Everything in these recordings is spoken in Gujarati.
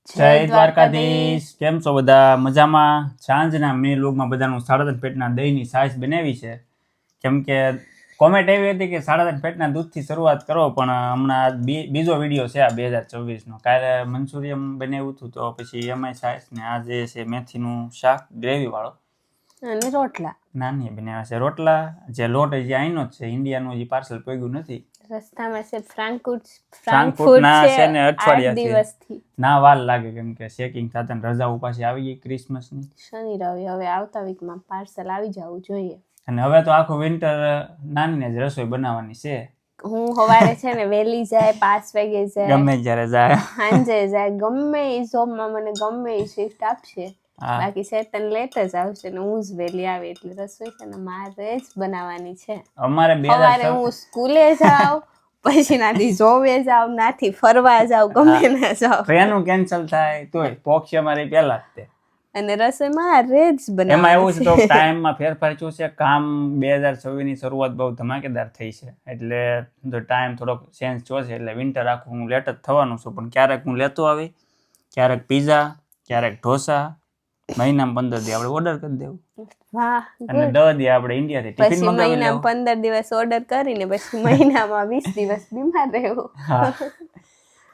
જય દ્વારકાધીશ. કેમ છો બધા? મજામાં? સાંજના મિની વ્લોગમાં બધાનું 3.5 પેટના દહીંની છાશ બનાવી છે. કેમ કે કોમેન્ટ એવી હતી કે 3.5 પેટના દૂધથી શરૂઆત કરો, પણ હમણાં બીજો વિડીયો છે આ 2024નો. કાલે મંચુરિયમ બનાવ્યું હતું, તો પછી એમાંય છાશ ને આ જે છે મેથીનું શાક ગ્રેવી વાળો અને રોટલા નાની બનાવ્યા છે. રોટલા જે લોટ જે આઈનો જ છે, ઇન્ડિયાનું જે પાર્સલ પગ્યું નથી. રસ્તામાં છે ફ્રાંકફુર્ટ ના છે ને 8 અઠવાડિયાથી દિવસથી ના વાર લાગે, કેમ કે ચેકિંગ થતા રજાઓ પાછી આવી ગઈ ક્રિસમસની. શનિ રવિ હવે આવતા વીકમાં પાર્સલ આવી જવું જોઈએ. અને હવે તો આખું વિન્ટર નાની જ રસોઈ બનાવવાની છે. હું સવારે છે ને વહેલી જાય 5 વાગે જાય, ગમે જ્યારે જાય, સાંજે જાય, ગમે એ જોબમાં મને ગમે એ શિફ્ટ આપશે. બાકી શેતન લેટ જ આવશે ને હું જ વહેલી આવે, એટલે રસોઈ છે ને મારે જ બનાવવાની છે. અમારે સવારે હું સ્કૂલે જાઉં, પછી નાથી જોવે જાવ, નાથી ફરવા જાવ, ગમે ના જાવ, ટ્રેનું કેન્સલ થાય તોય પોક્ષી અમારી પહેલા જ તે. અને રસોઈ મારે જ બનાવવાની. એમાં એવું છે તો ટાઈમમાં ફેરફાર શું છે, કામ 2026 ની શરૂઆત બહુ ધમાકેદાર થઈ છે, એટલે ટાઈમ થોડોક ચેન્જ થયો છે. એટલે વિન્ટર આખું હું લેટ જ થવાનું છું, પણ ક્યારેક હું લેતો આવી, ક્યારેક પીઝા, ક્યારેક ઢોસા. મહિનામાં 15 દી આપણે ઓર્ડર કરી દેવું. વાહ, અને 10 દી આપણે ઇન્ડિયાથી ટિફિન પછી મંગાવી લેવું. મહિનામાં 15 દિવસ ઓર્ડર કરીને પછી મહિનામાં 20 દિવસ બીમાર રહેવું.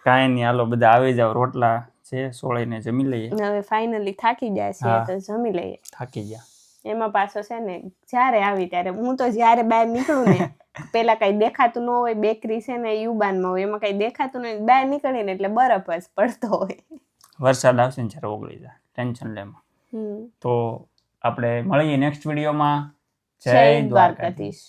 કાંઈ નહીં, હાલો બધા આવી જાવ. રોટલા છે સોળીને જમી લઈએ. હવે ફાઇનલી થાકી જાય છે તો જમી લઈએ. થાકી ગયા. એમાં પાછો છે ને જ્યારે આવી ત્યારે હું તો જ્યારે બહાર નીકળું ને પેલા કઈ દેખાતું ન હોય, બેકરી છે ને યુબાનમાં હોય, એમાં કઈ દેખાતું નહીં, બહાર નીકળીને એટલે બરફ જ પડતો હોય. વરસાદ આવશે ને જ્યારે ઓગળી જાય, ટેન્શન લેમાં. તો આપણે મળીએ નેક્સ્ટ વિડીયોમાં. જય દ્વારકાધીશ.